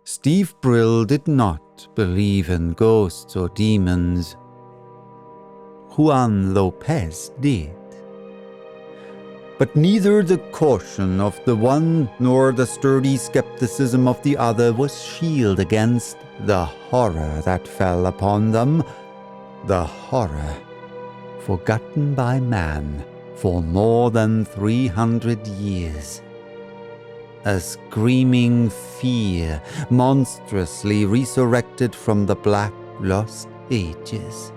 Steve Brill did not believe in ghosts or demons. Juan Lopez did. But neither the caution of the one nor the sturdy skepticism of the other was shield against the horror that fell upon them, the horror forgotten by man for more than 300 years. A screaming fear monstrously resurrected from the black lost ages.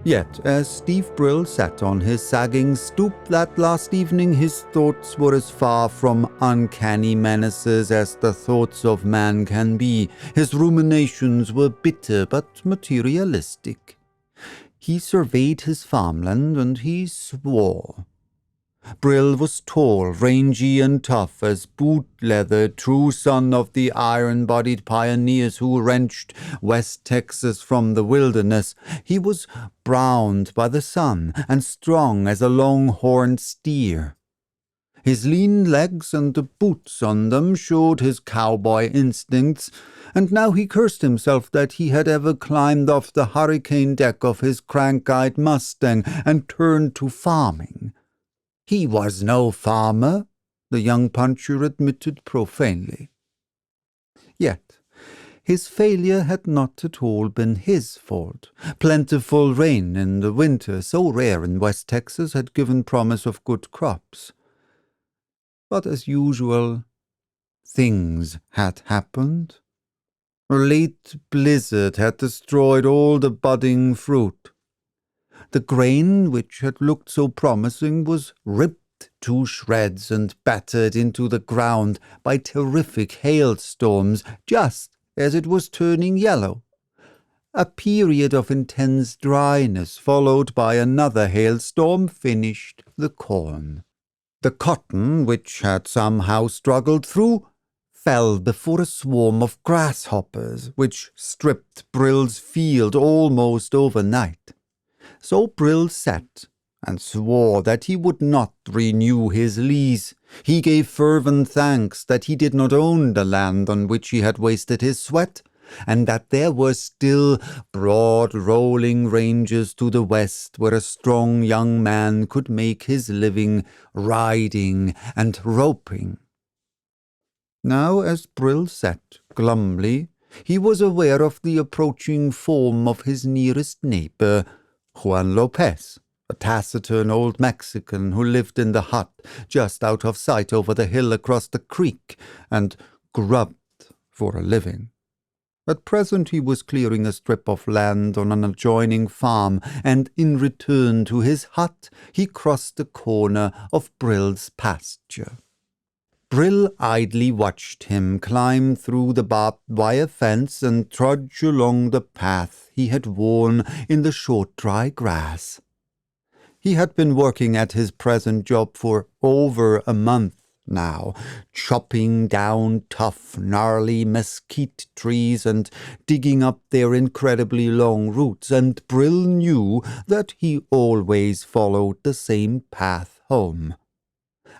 Yet, as Steve Brill sat on his sagging stoop that last evening, his thoughts were as far from uncanny menaces as the thoughts of man can be. His ruminations were bitter but materialistic. He surveyed his farmland and he swore. Brill was tall, rangy, and tough as boot-leather, true son of the iron-bodied pioneers who wrenched West Texas from the wilderness. He was browned by the sun and strong as a long-horned steer. His lean legs and the boots on them showed his cowboy instincts, and now he cursed himself that he had ever climbed off the hurricane deck of his crank-eyed Mustang and turned to farming. He was no farmer, the young puncher admitted profanely. Yet his failure had not at all been his fault. Plentiful rain in the winter, so rare in West Texas, had given promise of good crops. But as usual, things had happened. A late blizzard had destroyed all the budding fruit. The grain, which had looked so promising, was ripped to shreds and battered into the ground by terrific hailstorms just as it was turning yellow. A period of intense dryness followed by another hailstorm finished the corn. The cotton, which had somehow struggled through, fell before a swarm of grasshoppers, which stripped Brill's field almost overnight. So Brill sat and swore that he would not renew his lease. He gave fervent thanks that he did not own the land on which he had wasted his sweat, and that there were still broad rolling ranges to the west where a strong young man could make his living riding and roping. Now, as Brill sat glumly, he was aware of the approaching form of his nearest neighbor, Juan Lopez, a taciturn old Mexican who lived in the hut just out of sight over the hill across the creek and grubbed for a living. At present he was clearing a strip of land on an adjoining farm, and in return to his hut he crossed the corner of Brill's pasture. Brill idly watched him climb through the barbed wire fence and trudge along the path he had worn in the short dry grass. He had been working at his present job for over a month now, chopping down tough, gnarly mesquite trees and digging up their incredibly long roots, and Brill knew that he always followed the same path home.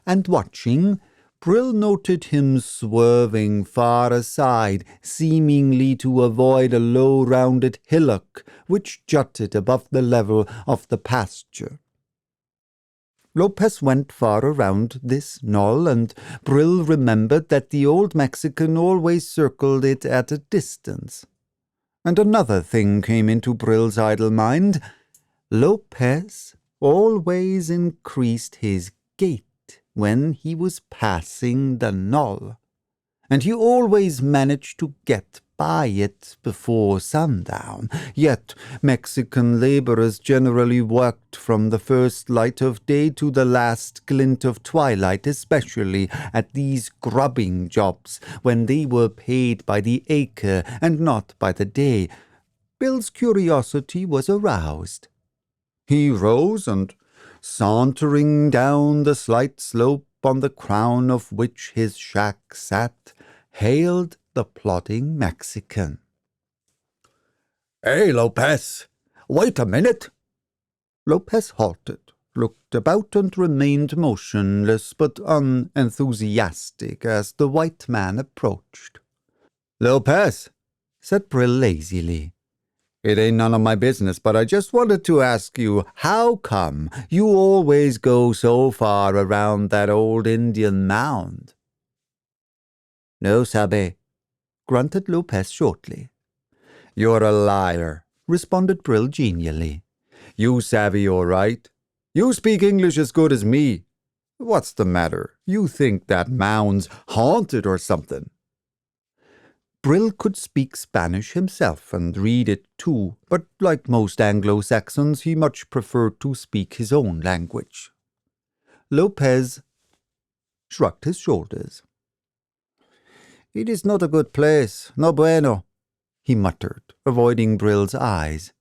And watching, Brill noted him swerving far aside, seemingly to avoid a low rounded hillock which jutted above the level of the pasture. Lopez went far around this knoll, and Brill remembered that the old Mexican always circled it at a distance. And another thing came into Brill's idle mind. Lopez always increased his gait when he was passing the knoll, and he always managed to get by it before sundown. Yet Mexican laborers generally worked from the first light of day to the last glint of twilight, especially at these grubbing jobs, when they were paid by the acre and not by the day. Bill's curiosity was aroused. He rose and, sauntering down the slight slope on the crown of which his shack sat, hailed the plodding Mexican. "Hey, Lopez, wait a minute," Lopez halted, looked about and remained motionless but unenthusiastic as the white man approached. "Lopez," said Brill lazily, "it ain't none of my business, but I just wanted to ask you, how come you always go so far around that old Indian mound?" "No sabe," grunted Lopez shortly. "You're a liar," responded Brill genially. "You savvy all right. You speak English as good as me. What's the matter? You think that mound's haunted or something?" Brill could speak Spanish himself and read it too, but like most Anglo-Saxons, he much preferred to speak his own language. Lopez shrugged his shoulders. "It is not a good place, no bueno," he muttered, avoiding Brill's eyes.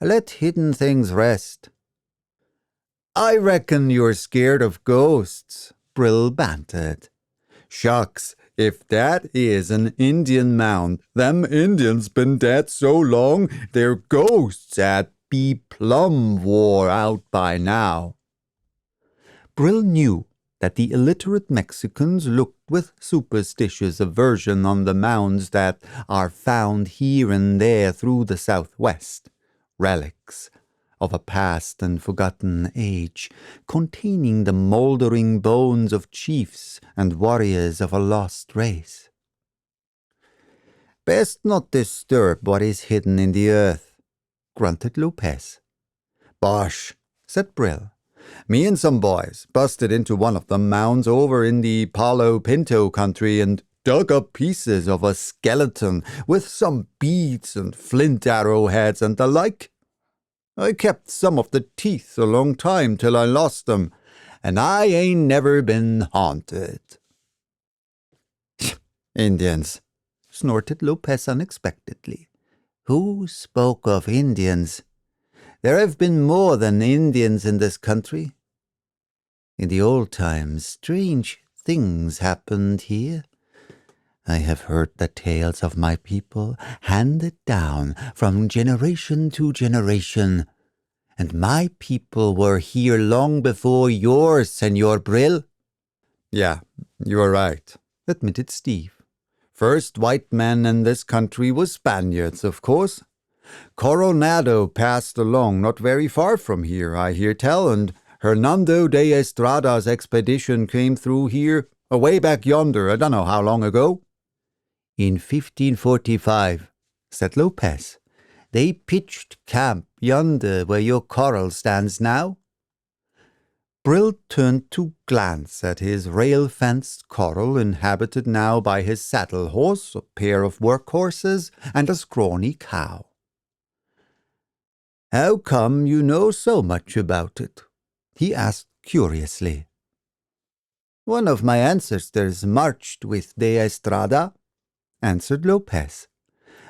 "Let hidden things rest." "I reckon you're scared of ghosts," Brill bantered. "Shucks, if that is an Indian mound, them Indians been dead so long, their ghosts 'ad be plumb wore out by now." Brill knew that the illiterate Mexicans looked with superstitious aversion on the mounds that are found here and there through the Southwest, relics of a past and forgotten age, containing the mouldering bones of chiefs and warriors of a lost race. "Best not disturb what is hidden in the earth," grunted Lopez. "Bosh," said Brill. "Me and some boys busted into one of the mounds over in the Palo Pinto country and dug up pieces of a skeleton with some beads and flint arrowheads and the like. I kept some of the teeth a long time till I lost them, and I ain't never been haunted." "Indians," snorted Lopez unexpectedly. "Who spoke of Indians? There have been more than Indians in this country. In the old times, strange things happened here. I have heard the tales of my people handed down from generation to generation, and my people were here long before yours, Senor Brill." "Yeah, you're right," admitted Steve. "First white men in this country was Spaniards, of course. Coronado passed along not very far from here, I hear tell, and Hernando de Estrada's expedition came through here away back yonder, I don't know how long ago." "In 1545, said Lopez. "They pitched camp yonder where your corral stands now." Brill turned to glance at his rail-fenced corral, inhabited now by his saddle horse, a pair of workhorses, and a scrawny cow. "How come you know so much about it?" he asked curiously. "One of my ancestors marched with de Estrada," answered Lopez.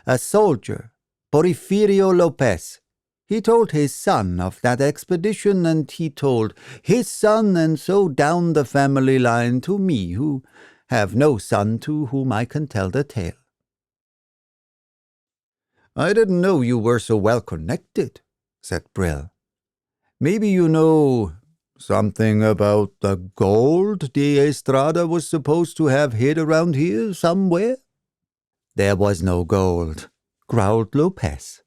"A soldier, Porfirio Lopez. He told his son of that expedition, and he told his son, and so down the family line to me, who have no son to whom I can tell the tale." "I didn't know you were so well connected," said Brill. "Maybe you know something about the gold de Estrada was supposed to have hid around here somewhere?" "There was no gold," growled Lopez.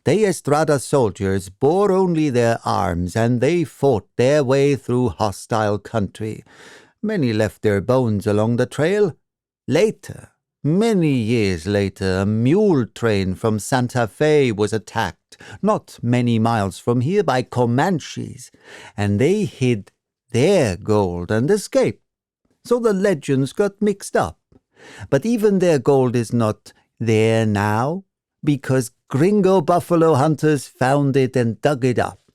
"De Estrada's soldiers bore only their arms, and they fought their way through hostile country. Many left their bones along the trail. Later, many years later, a mule train from Santa Fe was attacked, not many miles from here, by Comanches, and they hid their gold and escaped. So the legends got mixed up. But even their gold is not there now, because gringo buffalo hunters found it and dug it up."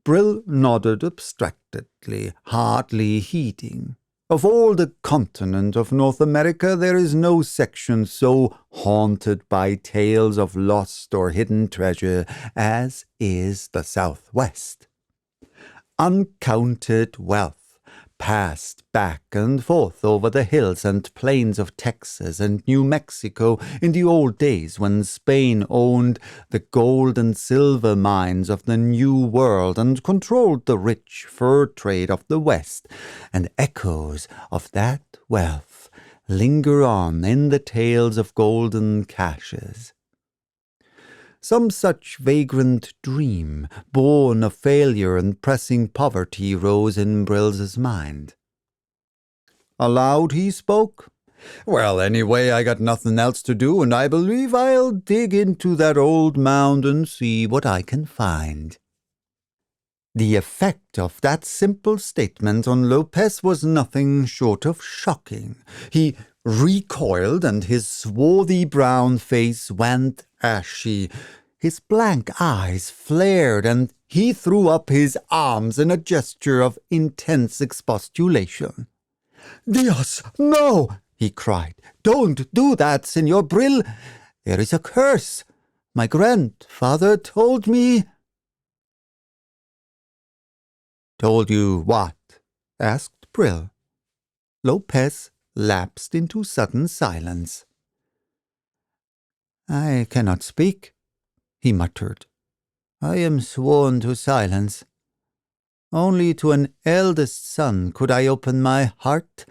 Brill nodded abstractedly, hardly heeding. Of all the continent of North America, there is no section so haunted by tales of lost or hidden treasure as is the Southwest. Uncounted wealth passed back and forth over the hills and plains of Texas and New Mexico in the old days when Spain owned the gold and silver mines of the New World and controlled the rich fur trade of the West, and echoes of that wealth linger on in the tales of golden caches. Some such vagrant dream, born of failure and pressing poverty, rose in Brill's mind. Aloud he spoke. "Well, anyway, I got nothing else to do, and I believe I'll dig into that old mound and see what I can find." The effect of that simple statement on Lopez was nothing short of shocking. He recoiled, and his swarthy brown face went ashy. His blank eyes flared, and he threw up his arms in a gesture of intense expostulation. "Dios, no!" he cried. "Don't do that, Senor Brill. There is a curse. My grandfather told me—" "Told you what?" asked Brill. Lopez lapsed into sudden silence. "I cannot speak," he muttered. "I am sworn to silence. Only to an eldest son could I open my heart.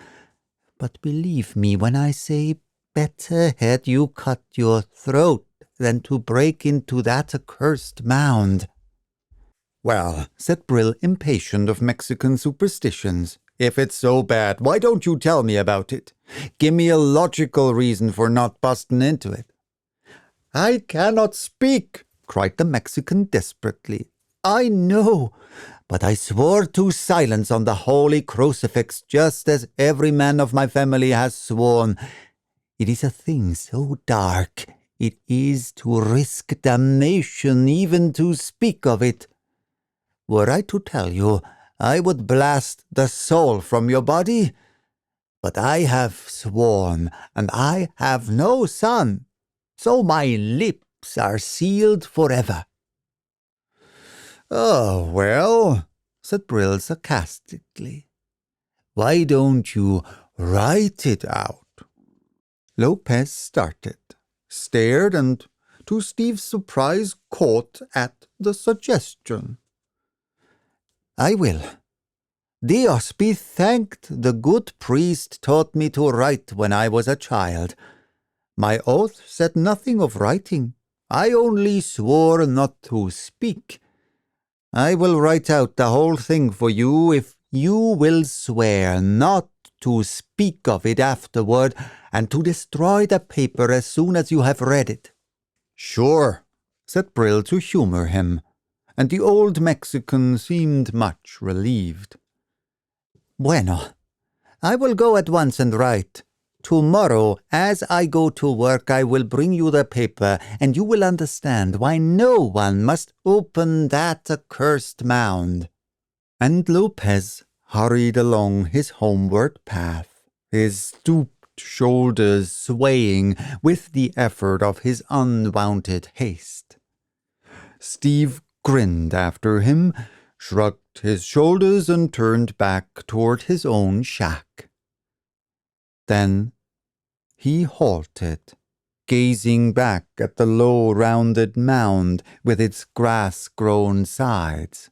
But believe me when I say, better had you cut your throat than to break into that accursed mound." "Well," said Brill, impatient of Mexican superstitions, "if it's so bad, why don't you tell me about it? Give me a logical reason for not busting into it." "I cannot speak," cried the Mexican desperately. "I know, but I swore to silence on the holy crucifix, just as every man of my family has sworn. It is a thing so dark, it is to risk damnation even to speak of it. Were I to tell you, I would blast the soul from your body. But I have sworn, and I have no son, so my lips are sealed forever." "Oh, well," said Brill sarcastically, "why don't you write it out?" Lopez started, stared, and, to Steve's surprise, caught at the suggestion. "I will. Dios be thanked, the good priest taught me to write when I was a child. My oath said nothing of writing. I only swore not to speak. I will write out the whole thing for you if you will swear not to speak of it afterward and to destroy the paper as soon as you have read it." "Sure," said Brill to humor him, and the old Mexican seemed much relieved. "Bueno, I will go at once and write. Tomorrow, as I go to work, I will bring you the paper, and you will understand why no one must open that accursed mound." And Lopez hurried along his homeward path, his stooped shoulders swaying with the effort of his unwonted haste. Steve grinned after him, shrugged his shoulders, and turned back toward his own shack. Then he halted, gazing back at the low, rounded mound with its grass-grown sides.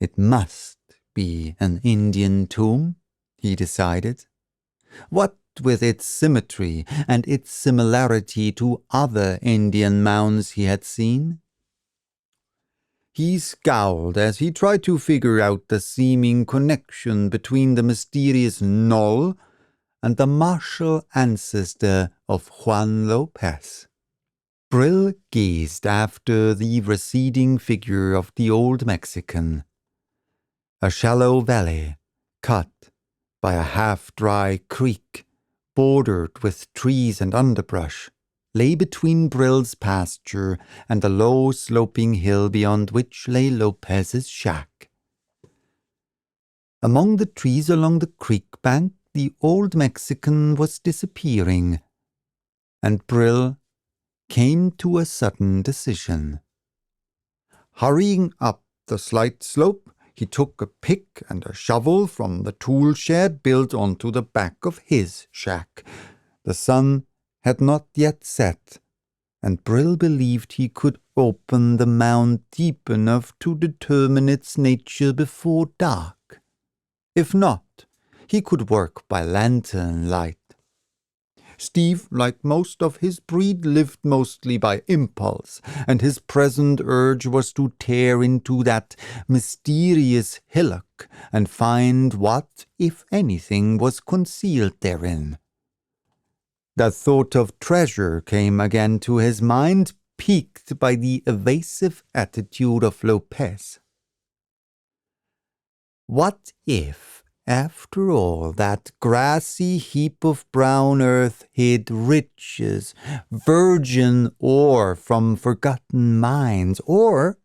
It must be an Indian tomb, he decided. What with its symmetry and its similarity to other Indian mounds he had seen? He scowled as he tried to figure out the seeming connection between the mysterious knoll and the martial ancestor of Juan Lopez. Brill gazed after the receding figure of the old Mexican. A shallow valley, cut by a half-dry creek, bordered with trees and underbrush, lay between Brill's pasture and the low sloping hill beyond which lay Lopez's shack. Among the trees along the creek bank, the old Mexican was disappearing, and Brill came to a sudden decision. Hurrying up the slight slope, He took a pick and a shovel from the tool shed built onto the back of his shack. The sun had not yet set, and Brill believed he could open the mound deep enough to determine its nature before dark. If not, he could work by lantern light. Steve, like most of his breed, lived mostly by impulse, and his present urge was to tear into that mysterious hillock and find what, if anything, was concealed therein. The thought of treasure came again to his mind, piqued by the evasive attitude of Lopez. What if, after all, that grassy heap of brown earth hid riches, virgin ore from forgotten mines, or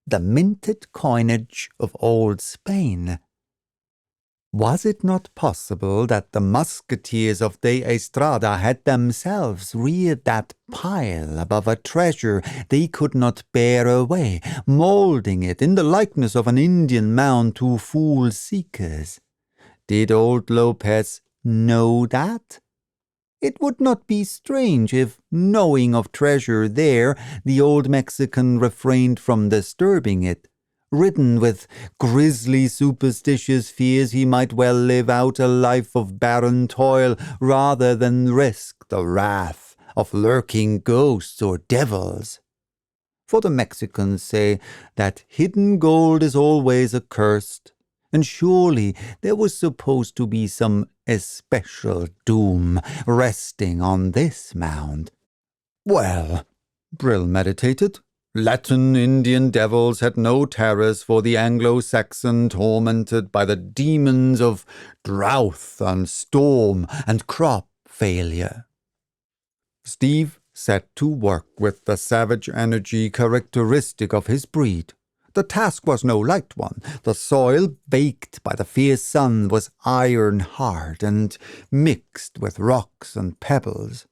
the minted coinage of old Spain? Was it not possible that the musketeers of de Estrada had themselves reared that pile above a treasure they could not bear away, moulding it in the likeness of an Indian mound to fool seekers? Did old Lopez know that? It would not be strange if, knowing of treasure there, the old Mexican refrained from disturbing it. Ridden with grisly superstitious fears, he might well live out a life of barren toil rather than risk the wrath of lurking ghosts or devils. For the Mexicans say that hidden gold is always accursed, and surely there was supposed to be some especial doom resting on this mound. Well, Brill meditated, Latin Indian devils had no terrors for the Anglo-Saxon tormented by the demons of drought and storm and crop failure. Steve set to work with the savage energy characteristic of his breed. The task was no light one. The soil, baked by the fierce sun, was iron-hard and mixed with rocks and pebbles.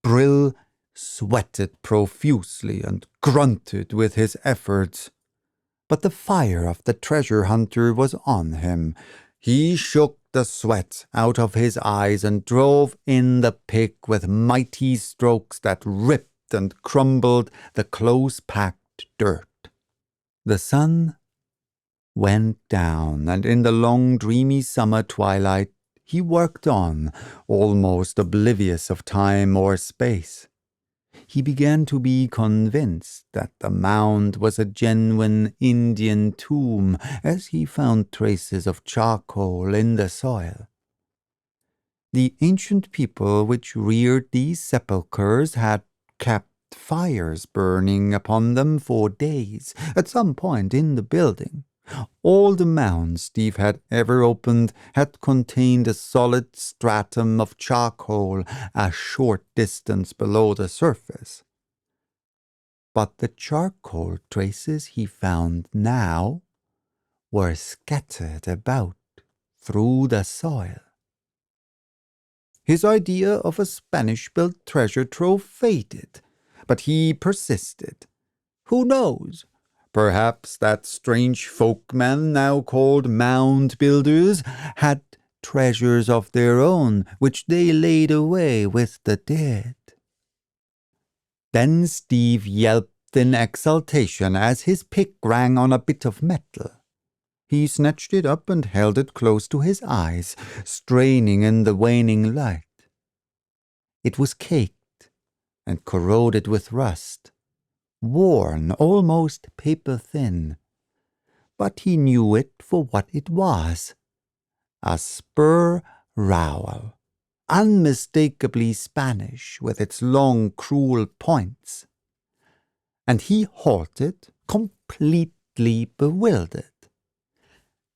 Brill sweated profusely and grunted with his efforts. But the fire of the treasure hunter was on him. He shook the sweat out of his eyes and drove in the pick with mighty strokes that ripped and crumbled the close-packed dirt. The sun went down, and in the long, dreamy summer twilight he worked on, almost oblivious of time or space. He began to be convinced that the mound was a genuine Indian tomb, as he found traces of charcoal in the soil. The ancient people which reared these sepulchres had kept fires burning upon them for days, at some point in the building. All the mounds Steve had ever opened had contained a solid stratum of charcoal a short distance below the surface. But the charcoal traces he found now were scattered about through the soil. His idea of a Spanish-built treasure trove faded, but he persisted. Who knows? Perhaps that strange folkmen now called mound builders had treasures of their own which they laid away with the dead. Then Steve yelped in exultation as his pick rang on a bit of metal. He snatched it up and held it close to his eyes, straining in the waning light. It was caked and corroded with rust, worn almost paper-thin, but he knew it for what it was, a spur rowel, unmistakably Spanish with its long, cruel points. And he halted, completely bewildered.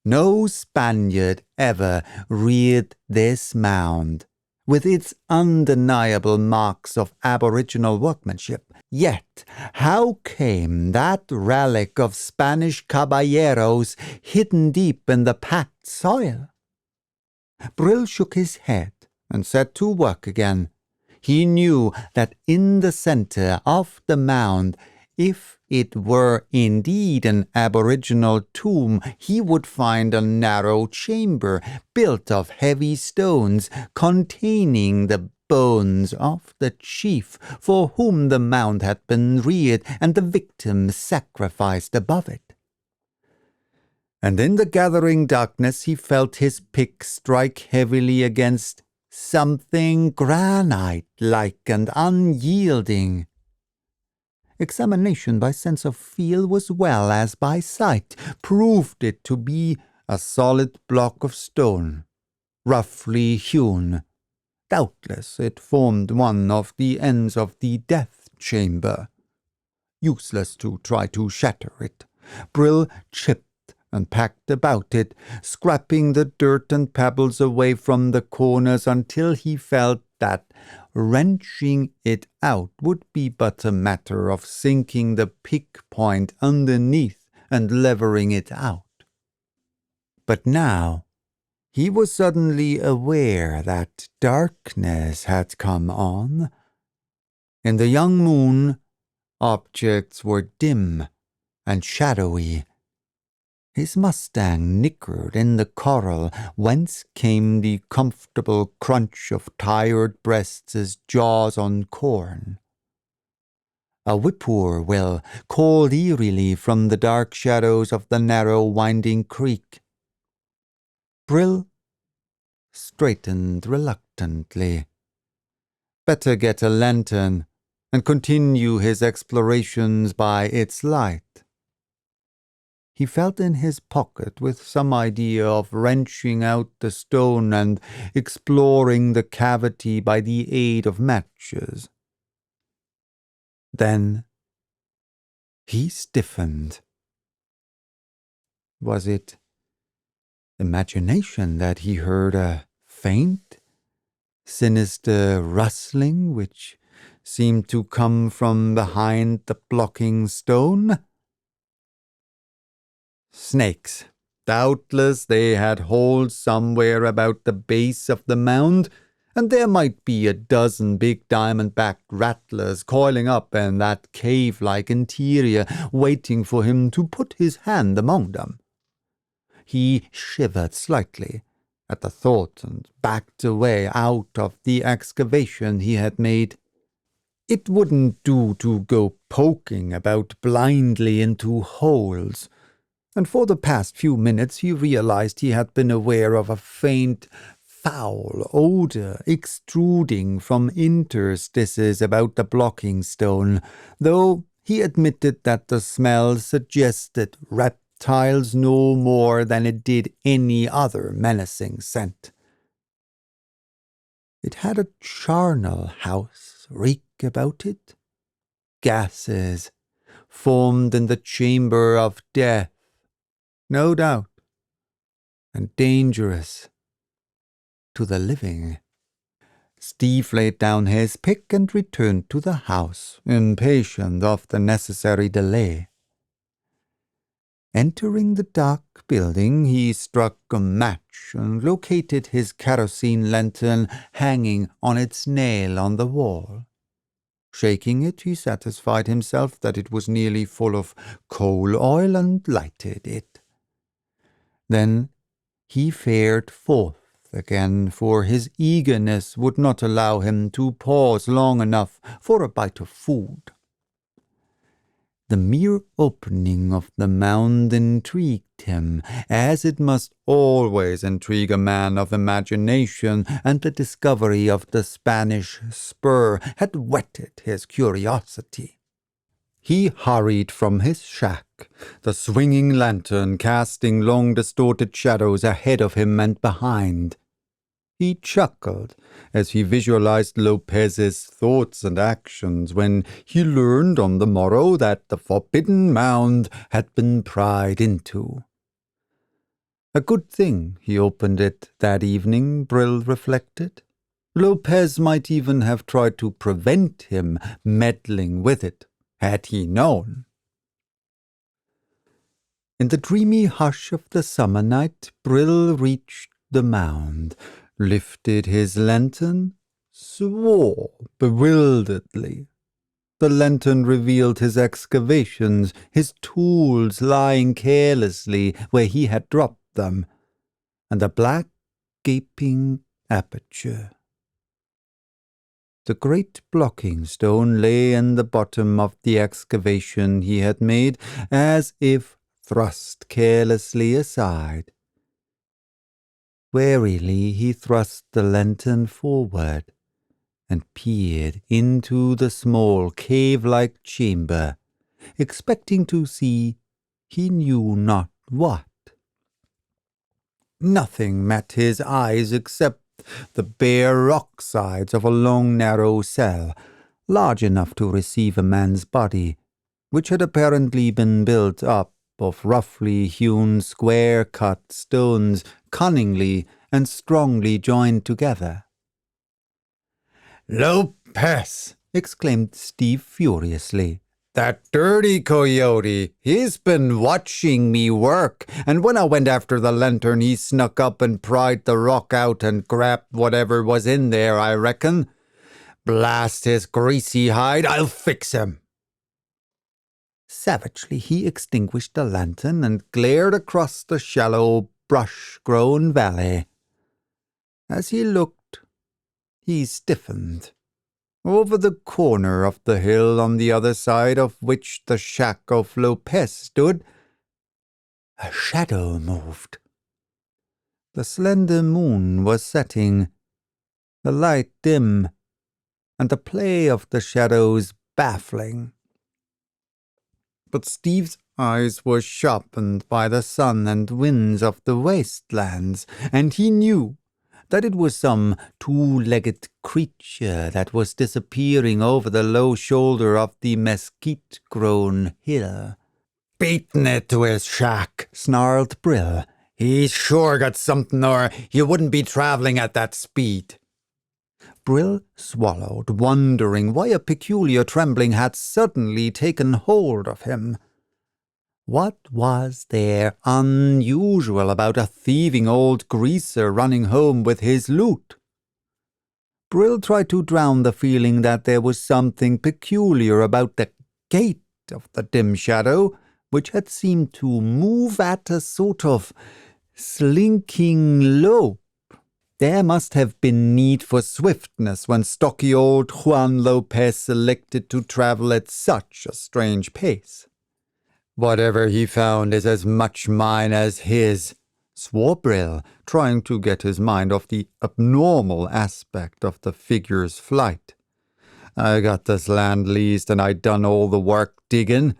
No Spaniard ever reared this mound, with its undeniable marks of aboriginal workmanship. Yet, how came that relic of Spanish caballeros hidden deep in the packed soil? Brill shook his head and set to work again. He knew that in the center of the mound, If it were indeed an aboriginal tomb, he would find a narrow chamber built of heavy stones containing the bones of the chief for whom the mound had been reared and the victims sacrificed above it. And in the gathering darkness he felt his pick strike heavily against something granite-like and unyielding. Examination by sense of feel as well as by sight proved it to be a solid block of stone, roughly hewn. Doubtless it formed one of the ends of the death chamber. Useless to try to shatter it. Brill chipped and packed about it, scraping the dirt and pebbles away from the corners until he felt that wrenching it out would be but a matter of sinking the pick point underneath and levering it out. But now he was suddenly aware that darkness had come on. In the young moon, objects were dim and shadowy. His mustang nickered in the corral, whence came the comfortable crunch of tired breasts' jaws on corn. A whippoorwill called eerily from the dark shadows of the narrow winding creek. Brill straightened reluctantly. Better get a lantern and continue his explorations by its light. He felt in his pocket with some idea of wrenching out the stone and exploring the cavity by the aid of matches. Then he stiffened. Was it imagination that he heard a faint, sinister rustling which seemed to come from behind the blocking stone? Snakes. Doubtless they had holes somewhere about the base of the mound, and there might be a dozen big diamond-backed rattlers coiling up in that cave-like interior, waiting for him to put his hand among them. He shivered slightly at the thought and backed away out of the excavation he had made. It wouldn't do to go poking about blindly into holes, and for the past few minutes he realized he had been aware of a faint, foul odor extruding from interstices about the blocking stone, though he admitted that the smell suggested reptiles no more than it did any other menacing scent. It had a charnel house reek about it. Gases formed in the chamber of death, no doubt, and dangerous to the living. Steve laid down his pick and returned to the house, impatient of the necessary delay. Entering the dark building, he struck a match and located his kerosene lantern hanging on its nail on the wall. Shaking it, he satisfied himself that it was nearly full of coal oil and lighted it. Then he fared forth again, for his eagerness would not allow him to pause long enough for a bite of food. The mere opening of the mound intrigued him, as it must always intrigue a man of imagination, and the discovery of the Spanish spur had whetted his curiosity. He hurried from his shack, the swinging lantern casting long distorted shadows ahead of him and behind. He chuckled as he visualized Lopez's thoughts and actions when he learned on the morrow that the forbidden mound had been pried into. A good thing he opened it that evening, Brill reflected. Lopez might even have tried to prevent him meddling with it, had he known. In the dreamy hush of the summer night, Brill reached the mound, lifted his lantern, swore bewilderedly. the lantern revealed his excavations, his tools lying carelessly where he had dropped them, and a black, gaping aperture. The great blocking stone lay in the bottom of the excavation he had made, as if thrust carelessly aside. Warily he thrust the lantern forward, and peered into the small cave-like chamber, expecting to see he knew not what. Nothing met his eyes except the bare rock sides of a long narrow cell, large enough to receive a man's body, which had apparently been built up of roughly hewn square-cut stones, cunningly and strongly joined together. "Lopez!" exclaimed Steve furiously. "That dirty coyote! He's been watching me work, and when I went after the lantern he snuck up and pried the rock out and grabbed whatever was in there, I reckon. Blast his greasy hide, I'll fix him!" Savagely he extinguished the lantern and glared across the shallow, brush-grown valley. As he looked, he stiffened. Over the corner of the hill on the other side of which the shack of Lopez stood, a shadow moved. The slender moon was setting, the light dim, and the play of the shadows baffling. But Steve's eyes were sharpened by the sun and winds of the wastelands, and he knew that it was some two-legged creature that was disappearing over the low shoulder of the mesquite-grown hill. "Beatin' it to his shack," snarled Brill. "He's sure got something, or he wouldn't be travelling at that speed." Brill swallowed, wondering why a peculiar trembling had suddenly taken hold of him. What was there unusual about a thieving old greaser running home with his loot? Brill tried to drown the feeling that there was something peculiar about the gait of the dim shadow, which had seemed to move at a sort of slinking lope. There must have been need for swiftness when stocky old Juan Lopez elected to travel at such a strange pace. "Whatever he found is as much mine as his," swore Brill, trying to get his mind off the abnormal aspect of the figure's flight. "I got this land leased and I done all the work diggin'.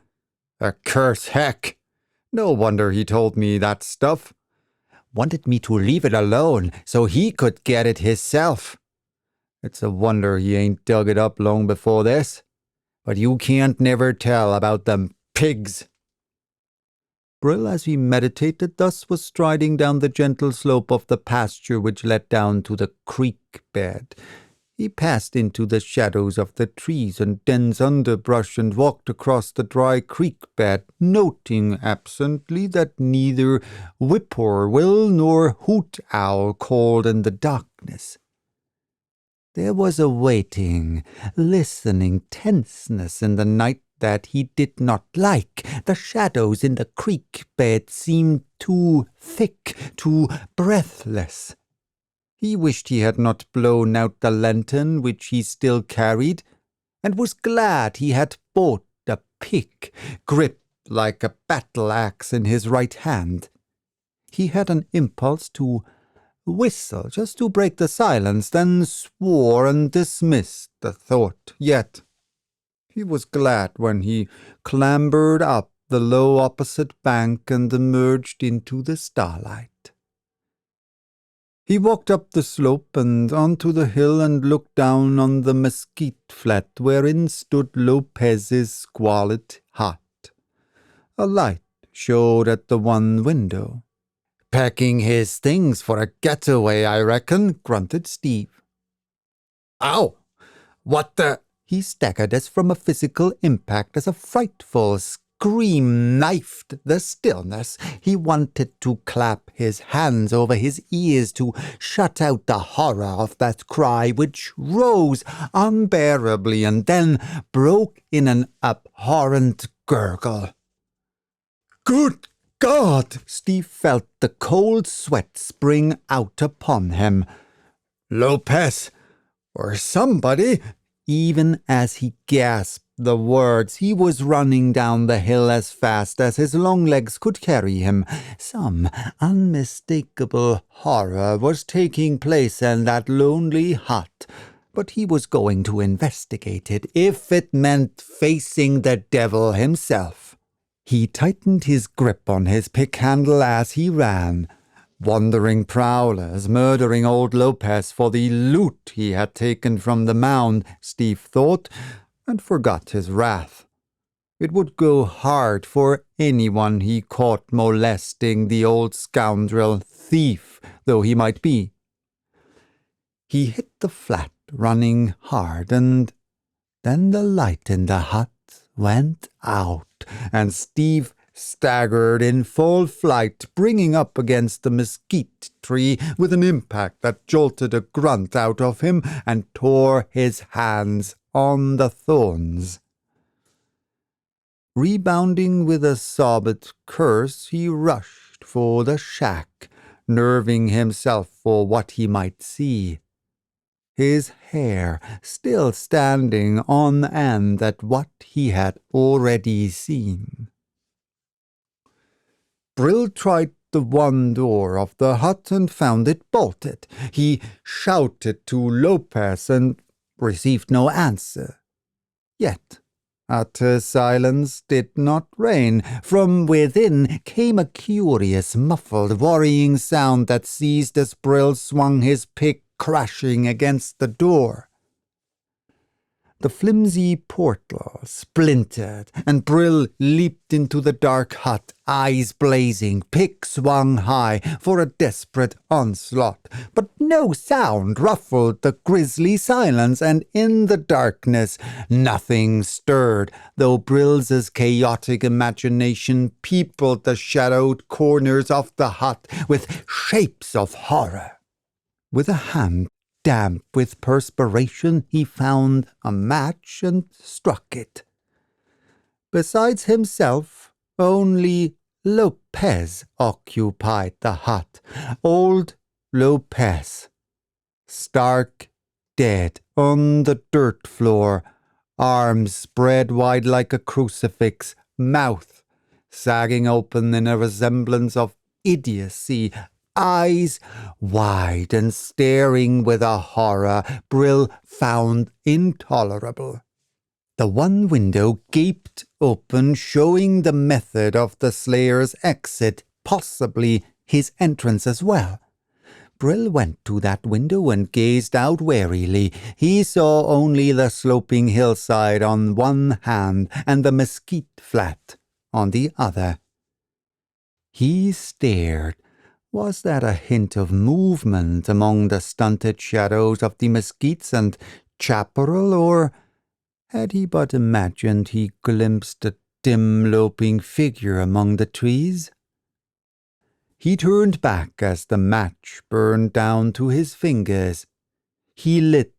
A curse heck! No wonder he told me that stuff. Wanted me to leave it alone so he could get it hisself. It's a wonder he ain't dug it up long before this. But you can't never tell about them pigs." Brill, as he meditated thus, was striding down the gentle slope of the pasture which led down to the creek bed. He passed into the shadows of the trees and dense underbrush and walked across the dry creek bed, noting absently that neither whippoorwill nor hoot owl called in the darkness. There was a waiting, listening tenseness in the night that he did not like. The shadows in the creek bed seemed too thick, too breathless. He wished he had not blown out the lantern which he still carried, and was glad he had bought a pick, gripped like a battle-axe in his right hand. He had an impulse to whistle just to break the silence, then swore and dismissed the thought. Yet he was glad when he clambered up the low opposite bank and emerged into the starlight. He walked up the slope and onto the hill and looked down on the mesquite flat wherein stood Lopez's squalid hut. A light showed at the one window. "Packing his things for a getaway, I reckon," grunted Steve. "Ow! What the—" He staggered as from a physical impact as a frightful scream knifed the stillness. He wanted to clap his hands over his ears to shut out the horror of that cry, which rose unbearably and then broke in an abhorrent gurgle. Good God! Steve felt the cold sweat spring out upon him. Lopez, or somebody! Even as he gasped the words, he was running down the hill as fast as his long legs could carry him. Some unmistakable horror was taking place in that lonely hut, but he was going to investigate it if it meant facing the devil himself. He tightened his grip on his pick handle as he ran. Wandering prowlers murdering old Lopez for the loot he had taken from the mound, Steve thought, and forgot his wrath. It would go hard for anyone he caught molesting the old scoundrel, thief though he might be. He hit the flat, running hard, and then the light in the hut went out, and Steve staggered in full flight, bringing up against the mesquite tree with an impact that jolted a grunt out of him and tore his hands on the thorns. Rebounding with a sobbed curse, he rushed for the shack, nerving himself for what he might see. His hair still standing on end at what he had already seen. Brill tried the one door of the hut and found it bolted. He shouted to Lopez and received no answer. Yet utter silence did not reign. From within came a curious, muffled, worrying sound that ceased as Brill swung his pick crashing against the door. The flimsy portal splintered, and Brill leaped into the dark hut, eyes blazing, pick swung high for a desperate onslaught. But no sound ruffled the grisly silence, and in the darkness nothing stirred, though Brill's chaotic imagination peopled the shadowed corners of the hut with shapes of horror. With a hand damp with perspiration, he found a match and struck it. Besides himself, only Lopez occupied the hut. Old Lopez, stark dead on the dirt floor, arms spread wide like a crucifix, mouth sagging open in a resemblance of idiocy, eyes wide and staring with a horror Brill found intolerable. The one window gaped open, showing the method of the slayer's exit, possibly his entrance as well. Brill went to that window and gazed out warily. He saw only the sloping hillside on one hand and the mesquite flat on the other. He stared. Was that a hint of movement among the stunted shadows of the mesquites and chaparral, or had he but imagined he glimpsed a dim loping figure among the trees? He turned back as the match burned down to his fingers. He lit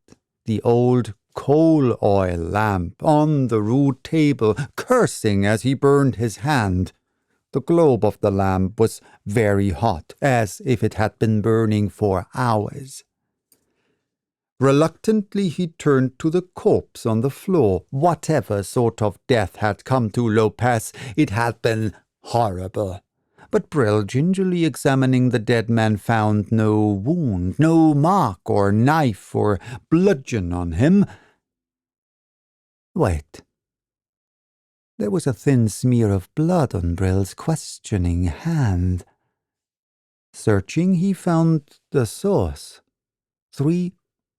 the old coal oil lamp on the rude table, cursing as he burned his hand. The globe of the lamp was very hot, as if it had been burning for hours. Reluctantly he turned to the corpse on the floor. Whatever sort of death had come to Lopez, it had been horrible. But Brill, gingerly examining the dead man, found no wound, no mark or knife or bludgeon on him. Wait. There was a thin smear of blood on Brill's questioning hand. Searching, he found the source. 3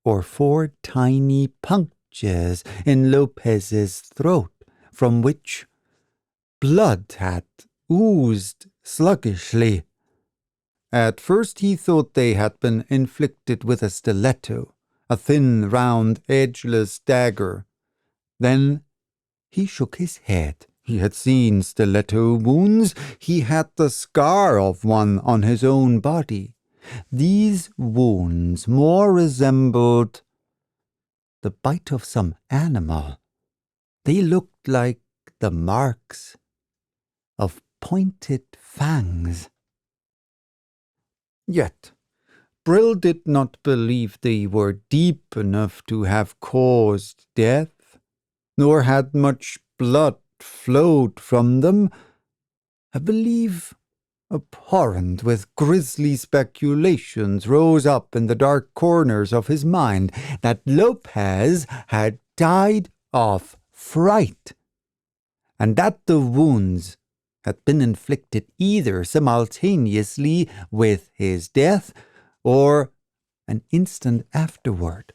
or 4 tiny punctures in Lopez's throat, from which blood had oozed sluggishly. At first he thought they had been inflicted with a stiletto, a thin, round, edgeless dagger. Then he shook his head. He had seen stiletto wounds. He had the scar of one on his own body. These wounds more resembled the bite of some animal. They looked like the marks of pointed fangs. Yet Brill did not believe they were deep enough to have caused death, nor had much blood flowed from them. A belief abhorrent with grisly speculations rose up in the dark corners of his mind that Lopez had died of fright, and that the wounds had been inflicted either simultaneously with his death or an instant afterward.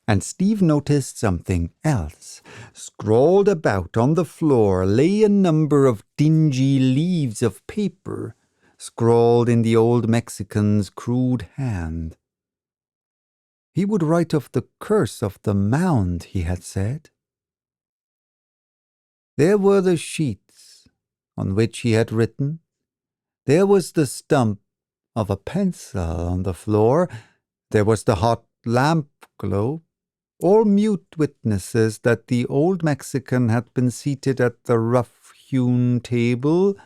And Steve noticed something else. Scrawled about on the floor lay a number of dingy leaves of paper, scrawled in the old Mexican's crude hand. He would write of the curse of the mound, he had said. There were the sheets on which he had written. There was the stump of a pencil on the floor. There was the hot lamp globe. All mute witnesses that the old Mexican had been seated at the rough-hewn table,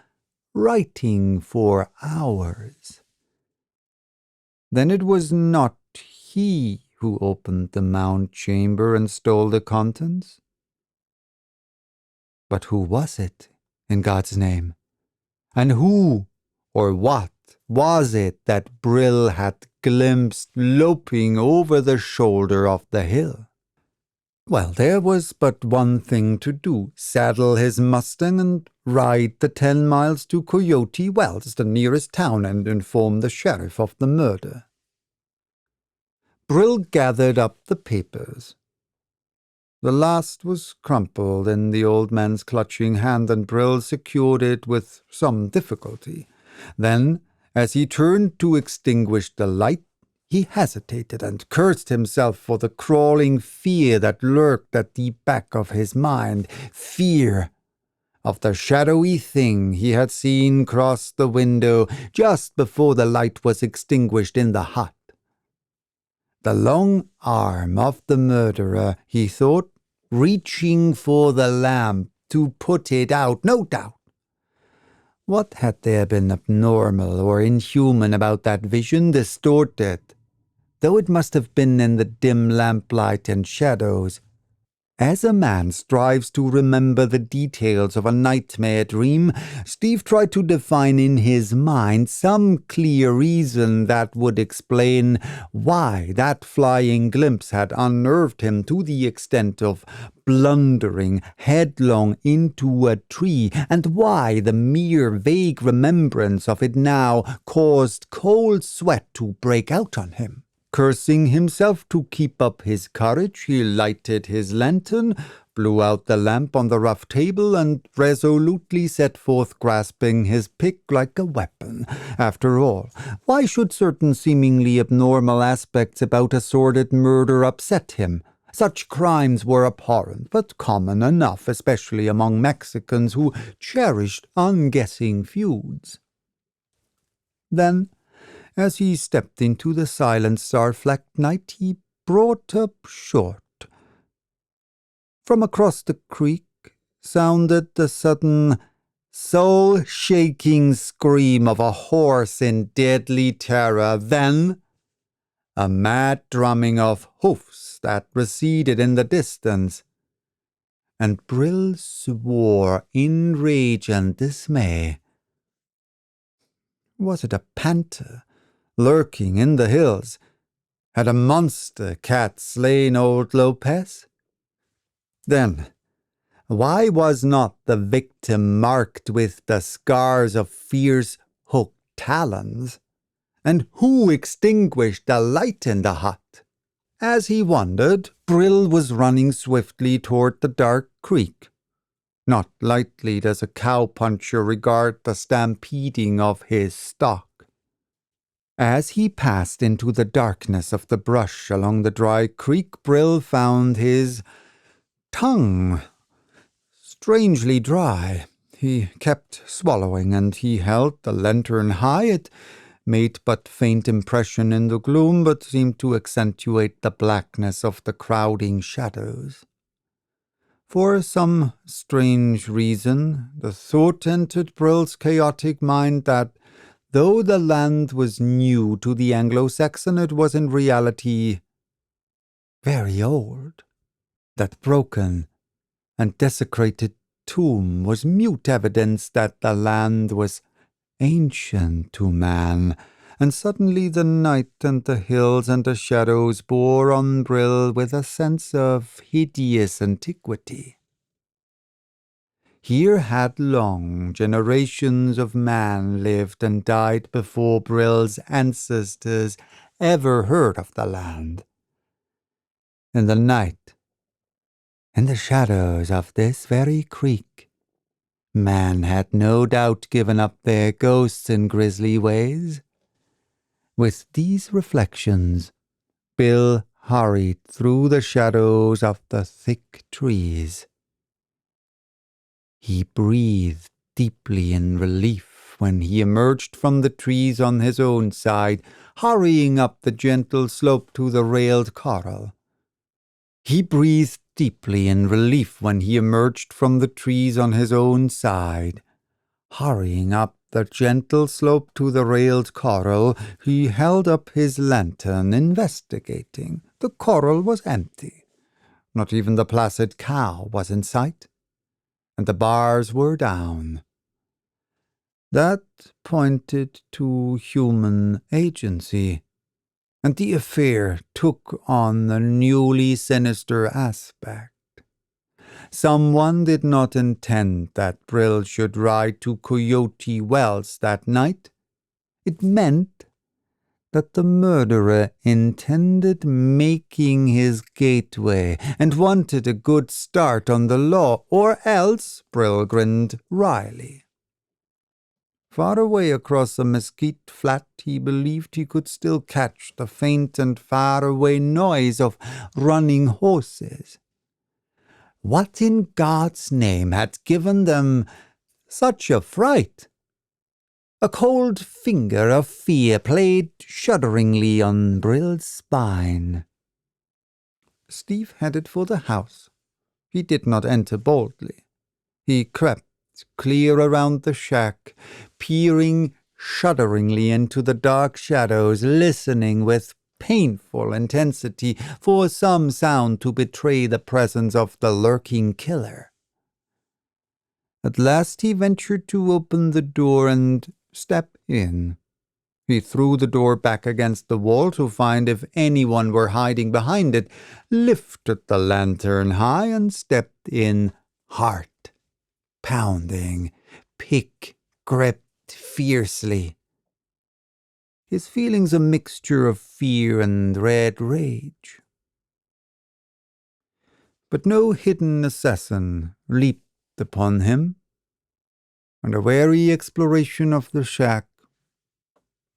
writing for hours. Then it was not he who opened the mound chamber and stole the contents? But who was it, in God's name? And who, or what, was it that Brill had glimpsed loping over the shoulder of the hill? Well, there was but one thing to do: saddle his Mustang and ride the 10 miles to Coyote Wells, the nearest town, and inform the sheriff of the murder. Brill gathered up the papers. The last was crumpled in the old man's clutching hand, and Brill secured it with some difficulty. Then, as he turned to extinguish the light, he hesitated and cursed himself for the crawling fear that lurked at the back of his mind, fear of the shadowy thing he had seen cross the window just before the light was extinguished in the hut. The long arm of the murderer, he thought, reaching for the lamp to put it out, no doubt. What had there been abnormal or inhuman about that vision, distorted, though it must have been in the dim lamplight and shadows? As a man strives to remember the details of a nightmare dream, Steve tried to define in his mind some clear reason that would explain why that flying glimpse had unnerved him to the extent of blundering headlong into a tree, and why the mere vague remembrance of it now caused cold sweat to break out on him. Cursing himself to keep up his courage, he lighted his lantern, blew out the lamp on the rough table, and resolutely set forth, grasping his pick like a weapon. After all, why should certain seemingly abnormal aspects about a sordid murder upset him? Such crimes were abhorrent, but common enough, especially among Mexicans who cherished unguessing feuds. Then, as he stepped into the silent, star-flecked night, he brought up short. From across the creek sounded the sudden, soul-shaking scream of a horse in deadly terror, then a mad drumming of hoofs that receded in the distance, and Brill swore in rage and dismay. Was it a panther lurking in the hills? Had a monster cat slain old Lopez? Then, why was not the victim marked with the scars of fierce hooked talons? And who extinguished the light in the hut? As he wondered, Brill was running swiftly toward the dark creek. Not lightly does a cowpuncher regard the stampeding of his stock. As he passed into the darkness of the brush along the dry creek, Brill found his tongue strangely dry. He kept swallowing, and he held the lantern high. It made but faint impression in the gloom, but seemed to accentuate the blackness of the crowding shadows. For some strange reason, the thought entered Brill's chaotic mind that, though the land was new to the Anglo-Saxon, it was in reality very old. That broken and desecrated tomb was mute evidence that the land was ancient to man, and suddenly the night and the hills and the shadows bore on Brill with a sense of hideous antiquity. Here had long generations of man lived and died before Brill's ancestors ever heard of the land. In the night, in the shadows of this very creek, man had no doubt given up their ghosts and grisly ways. With these reflections, Bill hurried through the shadows of the thick trees. He breathed deeply in relief when he emerged from the trees on his own side, hurrying up the gentle slope to the railed corral. He breathed deeply in relief when he emerged from the trees on his own side. Hurrying up the gentle slope to the railed corral, he held up his lantern, investigating. The corral was empty. Not even the placid cow was in sight, and the bars were down. That pointed to human agency, and the affair took on a newly sinister aspect. Someone did not intend that Brill should ride to Coyote Wells that night. It meant that the murderer intended making his gateway and wanted a good start on the law, or else, Brill grinned wryly. Far away across a mesquite flat, he believed he could still catch the faint and far-away noise of running horses. What in God's name had given them such a fright? A cold finger of fear played shudderingly on Brill's spine. Steve headed for the house. He did not enter boldly. He crept clear around the shack, peering shudderingly into the dark shadows, listening with painful intensity for some sound to betray the presence of the lurking killer. At last he ventured to open the door and step in. He threw the door back against the wall to find if anyone were hiding behind it, lifted the lantern high, and stepped in, heart pounding, pick gripped fiercely. His feelings a mixture of fear and red rage. But no hidden assassin leaped upon him, and a wary exploration of the shack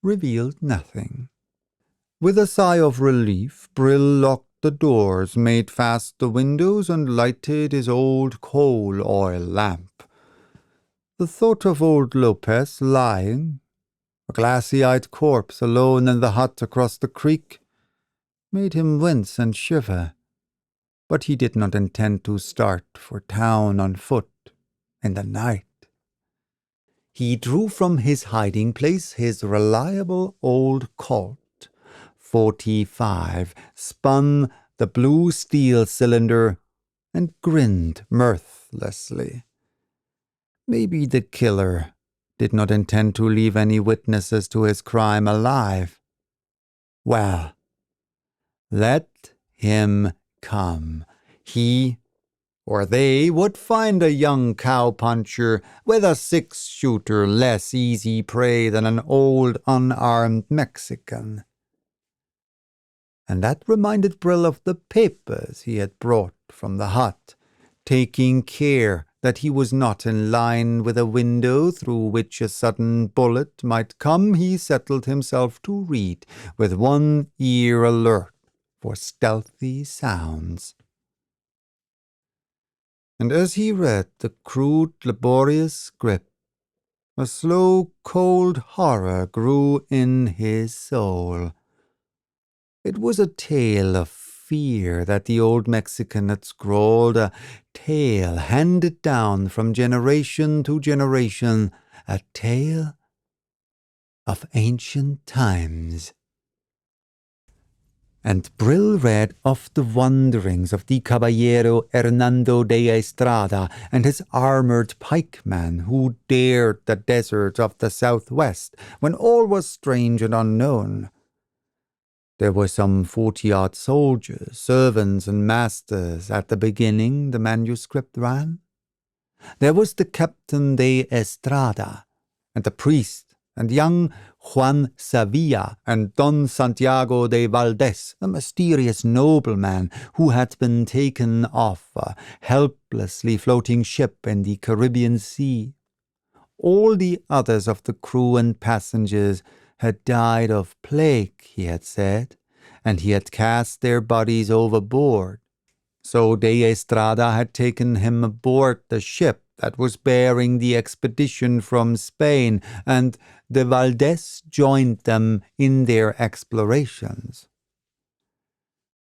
revealed nothing. With a sigh of relief, Brill locked the doors, made fast the windows, and lighted his old coal oil lamp. The thought of old Lopez lying, a glassy-eyed corpse alone in the hut across the creek, made him wince and shiver. But he did not intend to start for town on foot in the night. He drew from his hiding place his reliable old Colt 45, spun the blue steel cylinder, and grinned mirthlessly. Maybe the killer did not intend to leave any witnesses to his crime alive. Well, let him come. He or they would find a young cowpuncher with a six-shooter less easy prey than an old unarmed Mexican. And that reminded Brill of the papers he had brought from the hut, taking care that he was not in line with a window through which a sudden bullet might come. He settled himself to read, with one ear alert for stealthy sounds. And as he read the crude, laborious script, a slow, cold horror grew in his soul. It was a tale of fear that the old Mexican had scrawled, a tale handed down from generation to generation, a tale of ancient times. And Brill read of the wanderings of the Caballero Hernando de Estrada and his armoured pikeman who dared the deserts of the southwest when all was strange and unknown. There were some 40-odd soldiers, servants and masters at the beginning, the manuscript ran. There was the Captain de Estrada, and the priest, and young Juan Sevilla, and Don Santiago de Valdez, a mysterious nobleman who had been taken off a helplessly floating ship in the Caribbean Sea. All the others of the crew and passengers had died of plague, he had said, and he had cast their bodies overboard. So de Estrada had taken him aboard the ship that was bearing the expedition from Spain, and de Valdez joined them in their explorations.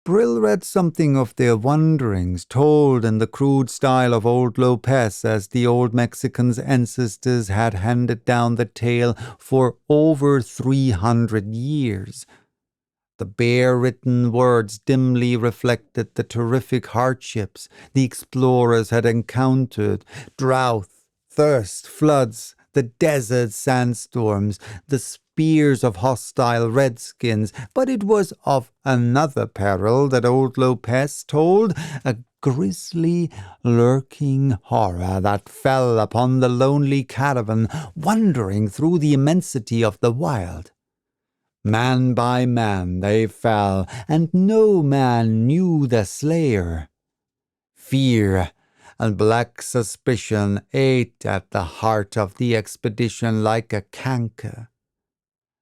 Brill read something of their wanderings, told in the crude style of old Lopez, as the old Mexican's ancestors had handed down the tale for over 300 years. The bare written words dimly reflected the terrific hardships the explorers had encountered: drought, thirst, floods, the desert sandstorms, the spears of hostile redskins. But it was of another peril that old Lopez told, a grisly, lurking horror that fell upon the lonely caravan wandering through the immensity of the wild. Man by man they fell, and no man knew the slayer. Fear and black suspicion ate at the heart of the expedition like a canker,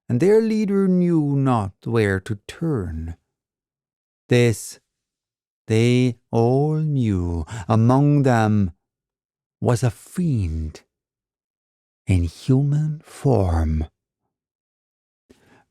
and their leader knew not where to turn. This they all knew. Among them was a fiend in human form.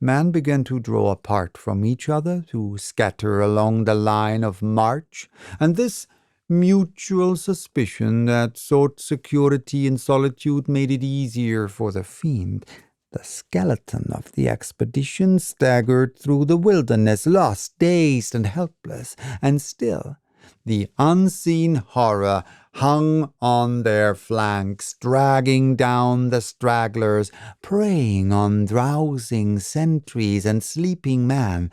Man began to draw apart from each other, to scatter along the line of march, and this mutual suspicion that sought security in solitude made it easier for the fiend. The skeleton of the expedition staggered through the wilderness, lost, dazed, and helpless, and still the unseen horror hung on their flanks, dragging down the stragglers, preying on drowsing sentries and sleeping man,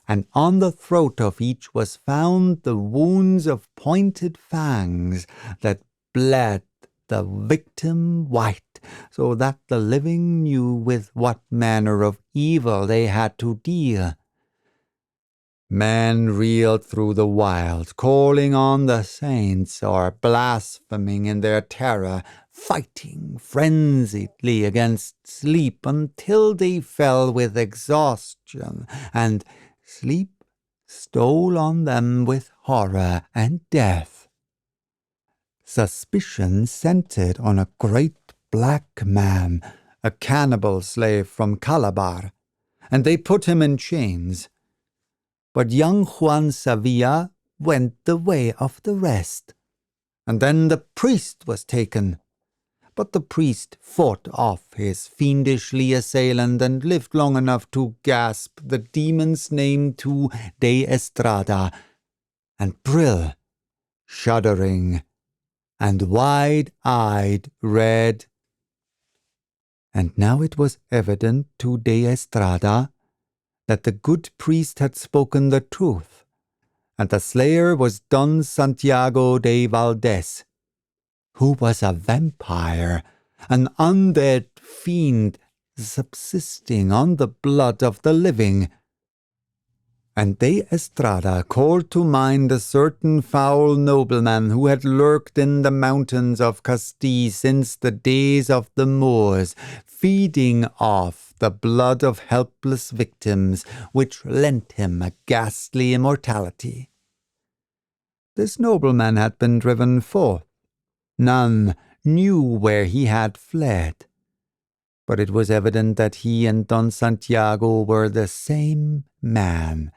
and on the throat of each was found the wounds of pointed fangs that bled the victim white, so that the living knew with what manner of evil they had to deal. Men reeled through the wild, calling on the saints, or blaspheming in their terror, fighting frenziedly against sleep until they fell with exhaustion, and sleep stole on them with horror and death. Suspicion centered on a great black man, a cannibal slave from Calabar, and they put him in chains. But young Juan Sevilla went the way of the rest. And then the priest was taken. But the priest fought off his fiendishly assailant and lived long enough to gasp the demon's name to de Estrada, and Brill, shuddering and wide-eyed, read. And now it was evident to de Estrada that the good priest had spoken the truth, and the slayer was Don Santiago de Valdez, who was a vampire, an undead fiend subsisting on the blood of the living. And de Estrada called to mind a certain foul nobleman who had lurked in the mountains of Castile since the days of the Moors, feeding off the blood of helpless victims, which lent him a ghastly immortality. This nobleman had been driven forth. None knew where he had fled, but it was evident that he and Don Santiago were the same man.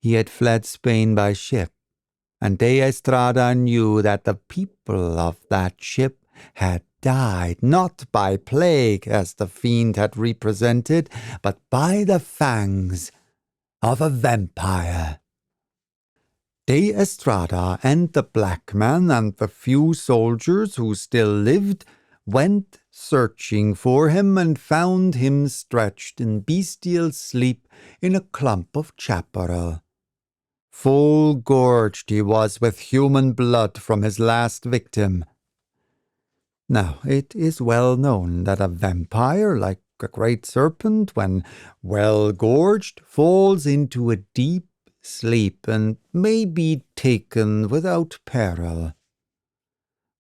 He had fled Spain by ship, and de Estrada knew that the people of that ship had died not by plague, as the fiend had represented, but by the fangs of a vampire. De Estrada and the black man and the few soldiers who still lived went searching for him and found him stretched in bestial sleep in a clump of chaparral. Full gorged he was with human blood from his last victim. Now, it is well known that a vampire, like a great serpent, when well gorged, falls into a deep sleep and may be taken without peril.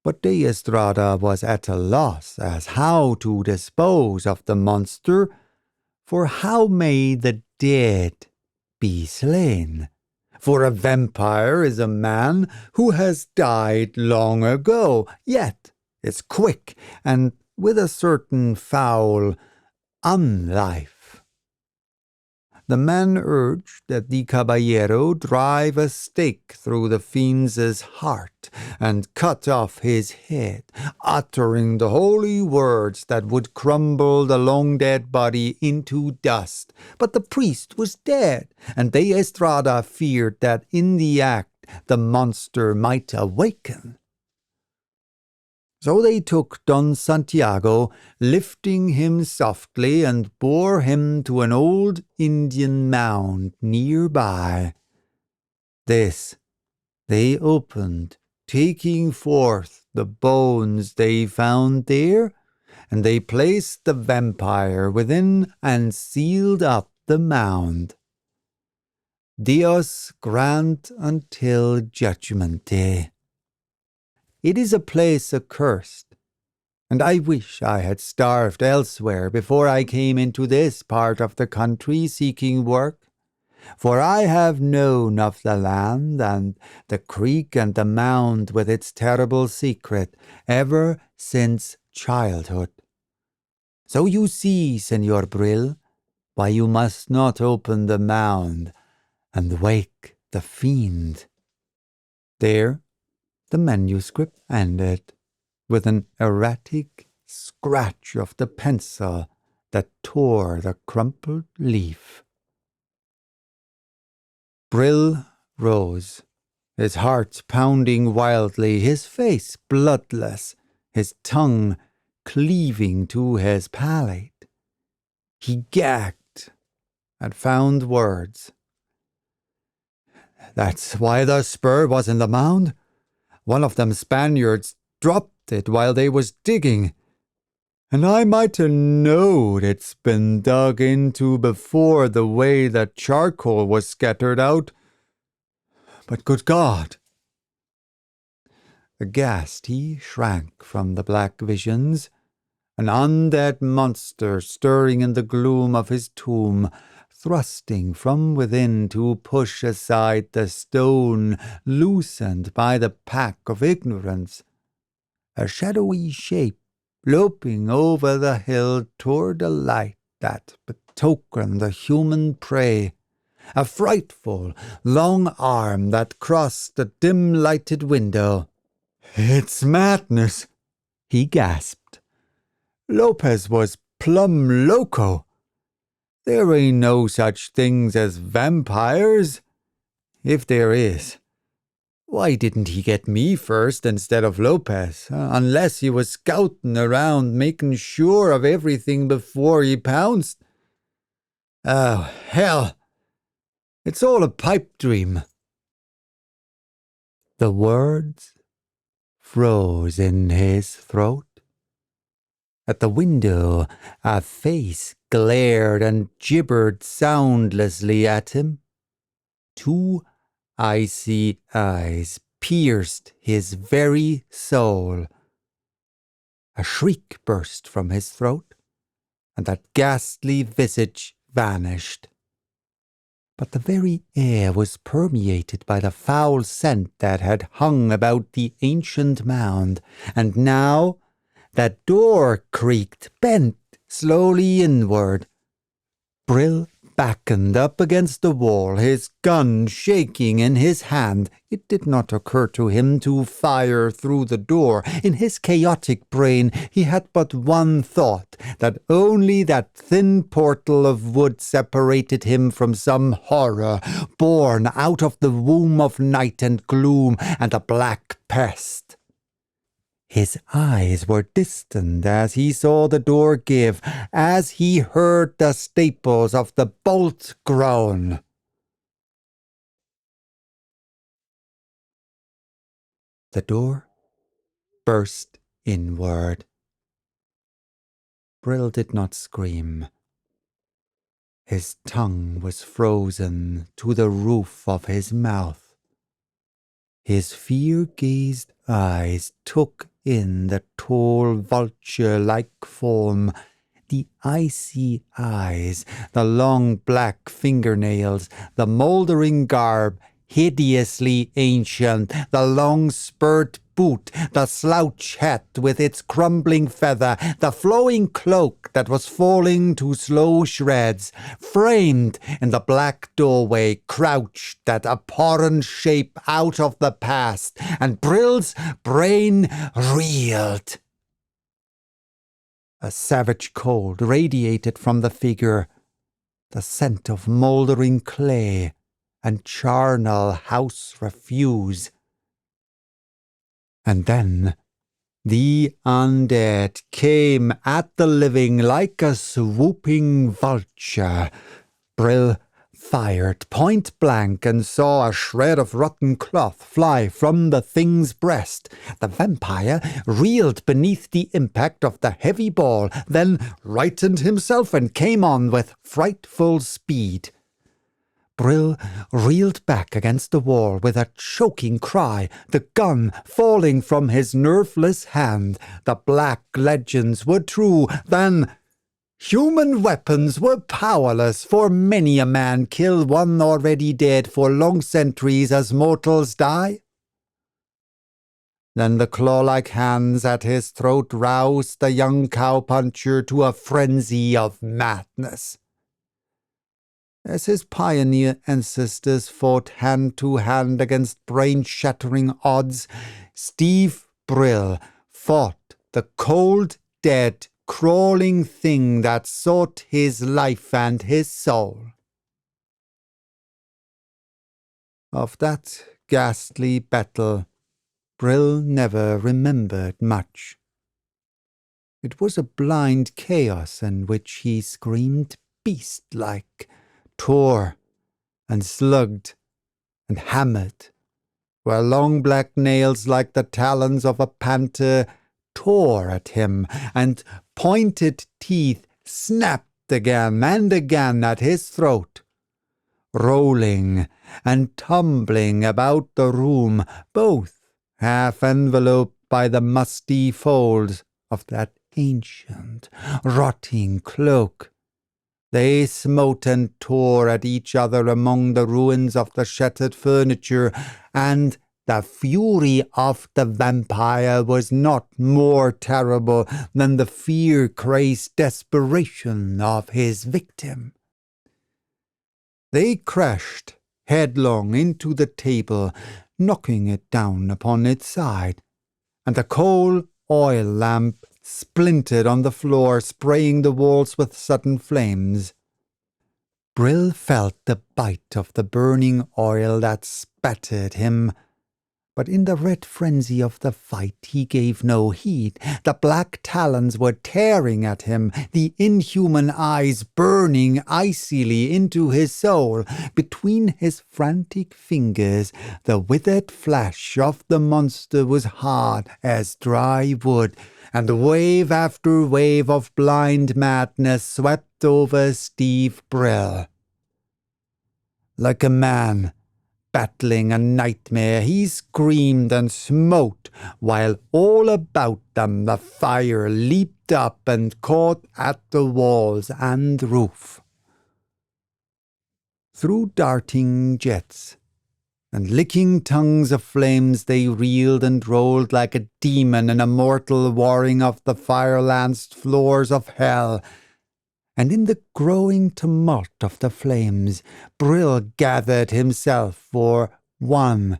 But de Estrada was at a loss as how to dispose of the monster, for how may the dead be slain? For a vampire is a man who has died long ago, yet is quick and with a certain foul unlife. The man urged that the caballero drive a stake through the fiend's heart and cut off his head, uttering the holy words that would crumble the long-dead body into dust. But the priest was dead, and de Estrada feared that in the act the monster might awaken. So they took Don Santiago, lifting him softly, and bore him to an old Indian mound near by. This they opened, taking forth the bones they found there, and they placed the vampire within and sealed up the mound. Dios grant until Judgment Day. It is a place accursed, and I wish I had starved elsewhere before I came into this part of the country seeking work, for I have known of the land and the creek and the mound with its terrible secret ever since childhood. So you see, Señor Brill, why you must not open the mound and wake the fiend. There the manuscript ended, with an erratic scratch of the pencil that tore the crumpled leaf. Brill rose, his heart pounding wildly, his face bloodless, his tongue cleaving to his palate. He gagged and found words. That's why the spur was in the mound. One of them Spaniards dropped it while they was digging, and I might have knowed it's been dug into before the way the charcoal was scattered out. But good God! Aghast he shrank from the black visions, an undead monster stirring in the gloom of his tomb, thrusting from within to push aside the stone loosened by the pack of ignorance. A shadowy shape loping over the hill toward the light that betokened the human prey. A frightful, long arm that crossed the dim-lighted window. "It's madness," he gasped. "Lopez was plumb loco. There ain't no such things as vampires. If there is, why didn't he get me first instead of Lopez? Unless he was scouting around making sure of everything before he pounced. Oh, hell! It's all a pipe dream." The words froze in his throat. At the window, a face glared and gibbered soundlessly at him. Two icy eyes pierced his very soul. A shriek burst from his throat, and that ghastly visage vanished. but the very air was permeated by the foul scent that had hung about the ancient mound, and now that door creaked, bent slowly inward. Brill beckoned up against the wall, his gun shaking in his hand. It did not occur to him to fire through the door. In his chaotic brain he had but one thought, that only that thin portal of wood separated him from some horror, born out of the womb of night and gloom and a black pest. His eyes were distant as he saw the door give, as he heard the staples of the bolt groan. The door burst inward. Brill did not scream. His tongue was frozen to the roof of his mouth. His fear-gazed eyes took in the tall vulture-like form, the icy eyes, the long black fingernails, the mouldering garb, hideously ancient, the long spurred boot, the slouch hat with its crumbling feather, the flowing cloak that was falling to slow shreds. Framed in the black doorway crouched that abhorrent shape out of the past, and Brill's brain reeled. A savage cold radiated from the figure, the scent of mouldering clay and charnel house refuse. And then the undead came at the living like a swooping vulture. Brill fired point blank and saw a shred of rotten cloth fly from the thing's breast. The vampire reeled beneath the impact of the heavy ball, then rightened himself and came on with frightful speed. Brill reeled back against the wall with a choking cry, the gun falling from his nerveless hand. The black legends were true. Then human weapons were powerless, for many a man kill one already dead for long centuries as mortals die. Then the claw-like hands at his throat roused the young cowpuncher to a frenzy of madness. As his pioneer ancestors fought hand-to-hand against brain-shattering odds, Steve Brill fought the cold, dead, crawling thing that sought his life and his soul. Of that ghastly battle, Brill never remembered much. It was a blind chaos in which he screamed beast-like, tore and slugged and hammered, where long black nails like the talons of a panther tore at him, and pointed teeth snapped again and again at his throat. Rolling and tumbling about the room, both half enveloped by the musty folds of that ancient, rotting cloak, they smote and tore at each other among the ruins of the shattered furniture, and the fury of the vampire was not more terrible than the fear-crazed desperation of his victim. They crashed headlong into the table, knocking it down upon its side, and the coal oil lamp splintered on the floor, spraying the walls with sudden flames. Brill felt the bite of the burning oil that spattered him, but in the red frenzy of the fight he gave no heed. The black talons were tearing at him, the inhuman eyes burning icily into his soul. Between his frantic fingers, the withered flesh of the monster was hard as dry wood, and wave after wave of blind madness swept over Steve Brill. Like a man battling a nightmare, he screamed and smote, while all about them the fire leaped up and caught at the walls and roof. Through darting jets and licking tongues of flames they reeled and rolled like a demon and a mortal warring of the fire-lanced floors of hell. And in the growing tumult of the flames, Brill gathered himself for one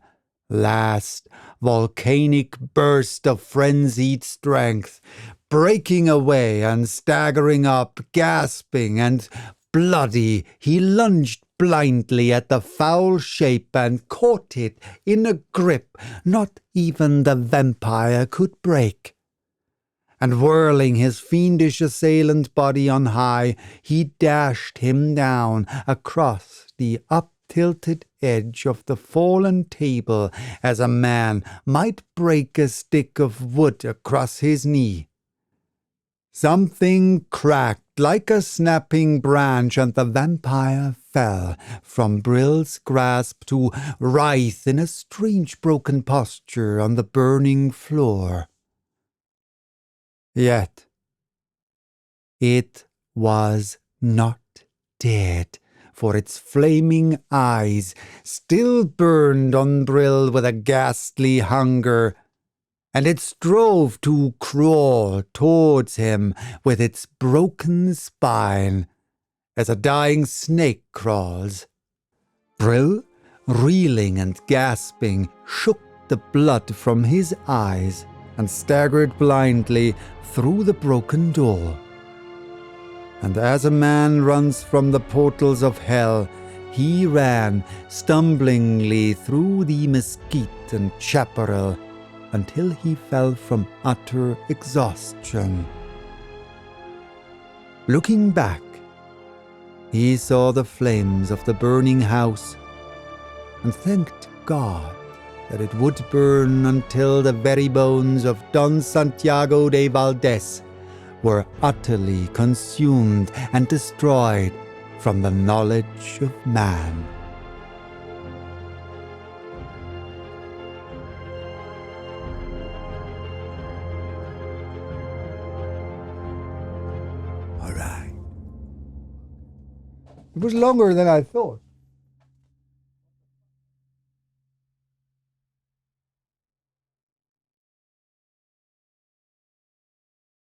last volcanic burst of frenzied strength, breaking away and staggering up, gasping and bloody, he lunged blindly at the foul shape and caught it in a grip not even the vampire could break. And whirling his fiendish assailant body on high, he dashed him down across the up-tilted edge of the fallen table as a man might break a stick of wood across his knee. Something cracked like a snapping branch, and the vampire fell from Brill's grasp to writhe in a strange broken posture on the burning floor. Yet it was not dead, for its flaming eyes still burned on Brill with a ghastly hunger, and it strove to crawl towards him with its broken spine, as a dying snake crawls. Brill, reeling and gasping, shook the blood from his eyes and staggered blindly through the broken door. And as a man runs from the portals of hell, he ran stumblingly through the mesquite and chaparral until he fell from utter exhaustion. Looking back, he saw the flames of the burning house and thanked God that it would burn until the very bones of Don Santiago de Valdez were utterly consumed and destroyed from the knowledge of man. All right. It was longer than I thought.